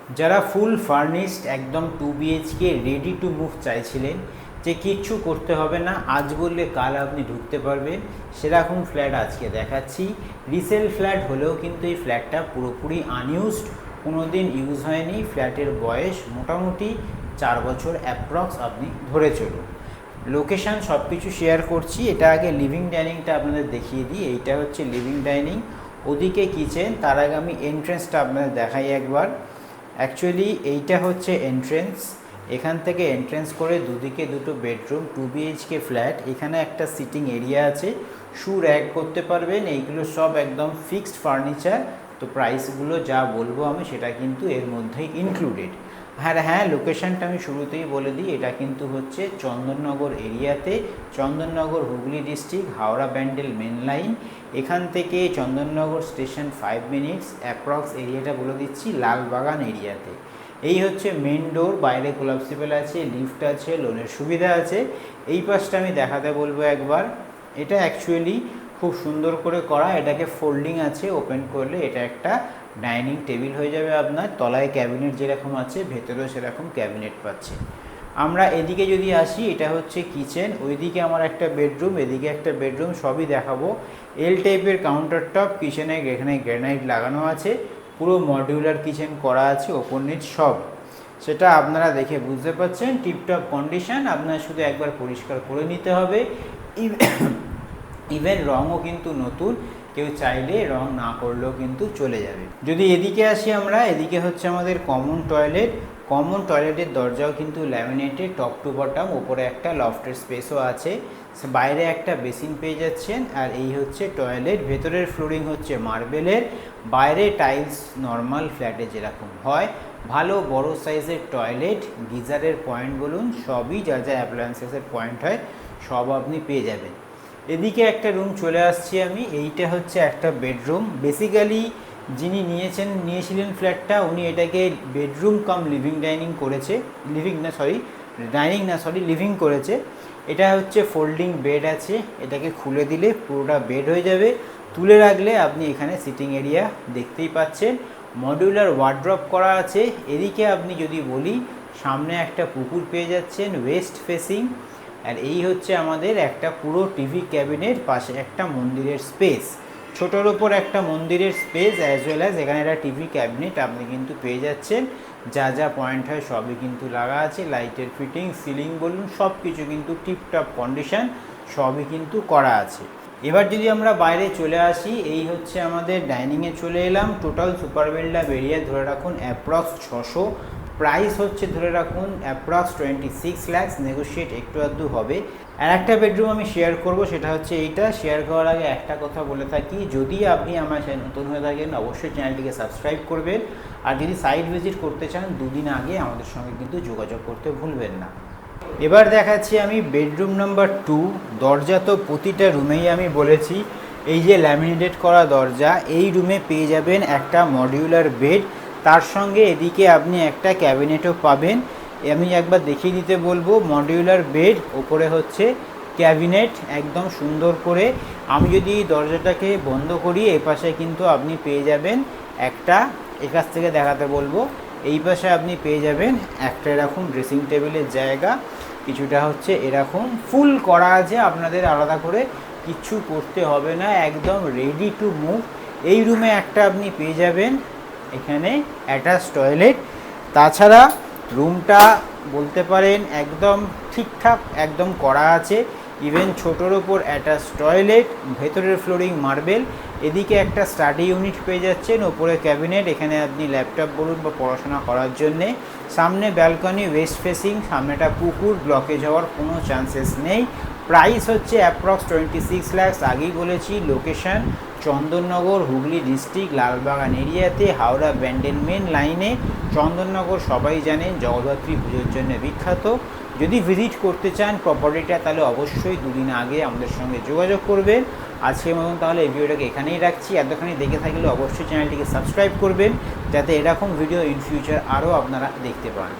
যারা ফুল ফার্নিশড একদম 2 BHK ready to move চাইছিলেন, যে কিচ্ছু করতে হবে না, আজ বললে কাল আপনি ঢুকতে পারবেন, সেরকম ফ্ল্যাট আজকে দেখাচ্ছি। রিসেল ফ্ল্যাট হলেও কিন্তু এই ফ্ল্যাটটা পুরোপুরি আনইউজড, কোনো দিন ইউজ হয়নি। ফ্ল্যাটের বয়স মোটামুটি 4 বছর অ্যাপ্রক্স আপনি ধরে চলুন। লোকেশান সব কিছু শেয়ার করছি। এটা আগে লিভিং ডাইনিংটা আপনাদের দেখিয়ে দিই। এইটা হচ্ছে লিভিং ডাইনিং, ওদিকে কিচেন। তার আগে আমি এন্ট্রেন্সটা আপনাদের দেখাই একবার। অ্যাকচুয়ালি এইটা হচ্ছে এন্ট্রেন্স। এখান থেকে এন্ট্রেন্স করে দুদিকে দুটো বেডরুম, 2 BHK ফ্ল্যাট। এখানে একটা সিটিং এরিয়া আছে, শু র্যাক করতে পারবেন। এইগুলো সব একদম ফিক্সড ফার্নিচার। তো প্রাইসগুলো যা বলবো আমি সেটা কিন্তু এর মধ্যেই ইনক্লুডেড। হ্যাঁ, লোকেশানটা আমি শুরুতেই বলে দিই। এটা কিন্তু হচ্ছে চন্দননগর এরিয়াতে, Chandannagar Hooghly district, Howrah Bandel main line. এখান থেকে চন্দননগর স্টেশন 5 মিনিটস অ্যাপ্রক্স। এরিয়াটা বলে দিচ্ছি, লালবাগান এরিয়াতে। এই হচ্ছে মেন ডোর, বাইরে কোলাপসিবল আছে, লিফট আছে, লোনের সুবিধা আছে। এই পাশটা আমি দেখাতে বলবো একবার। এটা অ্যাকচুয়ালি খুব সুন্দর করে করা। এটাকে ফোল্ডিং আছে, ওপেন করলে এটা একটা ডাইনিং টেবিল হয়ে যাবে আপনার। তলায় ক্যাবিনেট যেরকম আছে, ভেতরেও সেরকম ক্যাবিনেট পাচ্ছে। আমরা এদিকে যদি আসি, এটা হচ্ছে কিচেন, ওইদিকে আমার একটা বেডরুম, এদিকে একটা বেডরুম, সবই দেখাবো। এল টাইপের কাউন্টার টপ, কিচেনে এখানে গ্রানাইট লাগানো আছে, পুরো মডিউলার কিচেন করা আছে, ওপর নিচ সব। সেটা আপনারা দেখে বুঝতে পারছেন, টিপটপ কন্ডিশন। আপনার শুধু একবার পরিষ্কার করে নিতে হবে। ইভেন রঙও কিন্তু নতুন, কেউ চাইলে রং না করলেও কিন্তু চলে যাবে। যদি এদিকে আসি আমরা, এদিকে হচ্ছে আমাদের কমন টয়লেট। কমন টয়লেটের দরজাও কিন্তু ল্যামিনেটেড, টপ টু বটম। ওপরে একটা লফটের স্পেসও আছে, বাইরে একটা বেসিন পেয়ে যাচ্ছেন। আর এই হচ্ছে টয়লেট। ভেতরের ফ্লোরিং হচ্ছে মার্বেলের, বাইরে টাইলস নর্মাল ফ্ল্যাটে যেরকম হয়। ভালো বড় সাইজের টয়লেট, গিজারের পয়েন্ট বলুন, সবই যা যা অ্যাপ্লায়েন্সেসের পয়েন্ট হয় সব আপনি পেয়ে যাবেন। এদিকে একটা রুম চলে আসছি আমি। এইটা হচ্ছে একটা বেডরুম। বেসিক্যালি যিনি নিয়েছিলেন ফ্ল্যাটটা, উনি এটাকে বেডরুম কাম লিভিং ডাইনিং করেছে। লিভিং করেছে। এটা হচ্ছে ফোল্ডিং বেড আছে, এটাকে খুলে দিলে পুরোটা বেড হয়ে যাবে। তুলে রাখলে আপনি এখানে সিটিং এরিয়া দেখতেই পাচ্ছেন। মডিউলার ওয়ার্ড্রপ করা আছে। এদিকে আপনি যদি বলি, সামনে একটা পুকুর পেয়ে যাচ্ছেন, ওয়েস্ট ফেসিং। আর এই হচ্ছে আমাদের একটা পুরো টিভি ক্যাবিনেট, পাশে একটা মন্দিরের স্পেস, ছোটোর ওপর একটা মন্দিরের স্পেস, অ্যাজ ওয়েল অ্যাজ এখানে একটা টিভি ক্যাবিনেট আপনি কিন্তু পেয়ে যাচ্ছেন। যা যা পয়েন্ট হয় সবই কিন্তু লাগা আছে। লাইটের ফিটিং, সিলিং বলুন, সব কিছু কিন্তু টিপটপ কন্ডিশন, সবই কিন্তু করা আছে। এবার যদি আমরা বাইরে চলে আসি, এই হচ্ছে আমাদের ডাইনিংয়ে চলে এলাম। টোটাল সুপার বিল্ডাপ এরিয়া ধরে রাখুন অ্যাপ্রক্স 600। প্রাইস হচ্ছে ধরে রাখুন অ্যাপ্রক্স 26 লাখ, নেগোশিয়েট একটু আধটু হবে। আর একটা বেডরুম আমি শেয়ার করব, সেটা হচ্ছে এইটা। শেয়ার করার আগে একটা কথা বলে থাকি, যদি আপনি আমার চ্যানেল নতুন হয়ে থাকেন, অবশ্যই চ্যানেলটিকে সাবস্ক্রাইব করবেন। আর যদি সাইট ভিজিট করতে চান, 2 দিন আগে আমাদের সঙ্গে কিন্তু যোগাযোগ করতে ভুলবেন না। এবার দেখাচ্ছি আমি বেডরুম নাম্বার 2। দরজা তো প্রতিটা রুমেই আমি বলেছি, এই যে ল্যামিনেটেড করা দরজা, এই রুমে পেয়ে যাবেন একটা মডিউলার বেড। তার সঙ্গে এদিকে আপনি একটা ক্যাবিনেটও পাবেন। আমি একবার দেখিয়ে দিতে বলবো। মডিউলার বেড, ওপরে হচ্ছে ক্যাবিনেট, একদম সুন্দর করে। আমি যদি দরজাটাকে বন্ধ করি, এই পাশে কিন্তু আপনি পেয়ে যাবেন একটা, একাছ থেকে দেখাতে বলবো, এই পাশে আপনি পেয়ে যাবেন একটা এরকম ড্রেসিং টেবিলের জায়গা। কিছুটা হচ্ছে এরকম ফুল করা আছে, আপনাদের আলাদা করে কিচ্ছু করতে হবে না, একদম রেডি টু মুভ। এই রুমে একটা আপনি পেয়ে যাবেন এখানে অ্যাটাচ টয়লেট। তাছাড়া রুমটা বলতে পারেন একদম ঠিকঠাক একদম করা আছে। ইভেন ছোটোর ওপর অ্যাটাচ টয়লেট, ভেতরের ফ্লোরিং মার্বেল। এদিকে একটা স্টাডি ইউনিট পেয়ে যাচ্ছেন, ওপরে ক্যাবিনেট, এখানে আপনি ল্যাপটপ বলুন বা পড়াশোনা করার জন্যে। সামনে ব্যালকনি, ওয়েস্ট ফেসিং, সামনেটা পুকুর, ব্লকেজ হওয়ার কোনো চান্সেস নেই। প্রাইস হচ্ছে অ্যাপ্রক্স 26 লাখ। আগেই বলেছি, লোকেশান চন্দননগর, হুগলি ডিস্ট্রিক্ট, লালবাগান এরিয়াতে, হাওড়া ব্যান্ডেল মেন লাইনে। চন্দননগর সবাই জানেন জগদ্ধাত্রী পুজোর জন্য বিখ্যাত। যদি ভিজিট করতে চান প্রপার্টিটা, তাহলে অবশ্যই 2 দিন আগে আমাদের সঙ্গে যোগাযোগ করবেন। আজকের মতন তাহলে এই ভিডিওটাকে এখানেই রাখছি। এতখানি দেখে থাকলে অবশ্যই চ্যানেলটিকে সাবস্ক্রাইব করবেন, যাতে এরকম ভিডিও ইন ফিউচার আরও আপনারা দেখতে পান।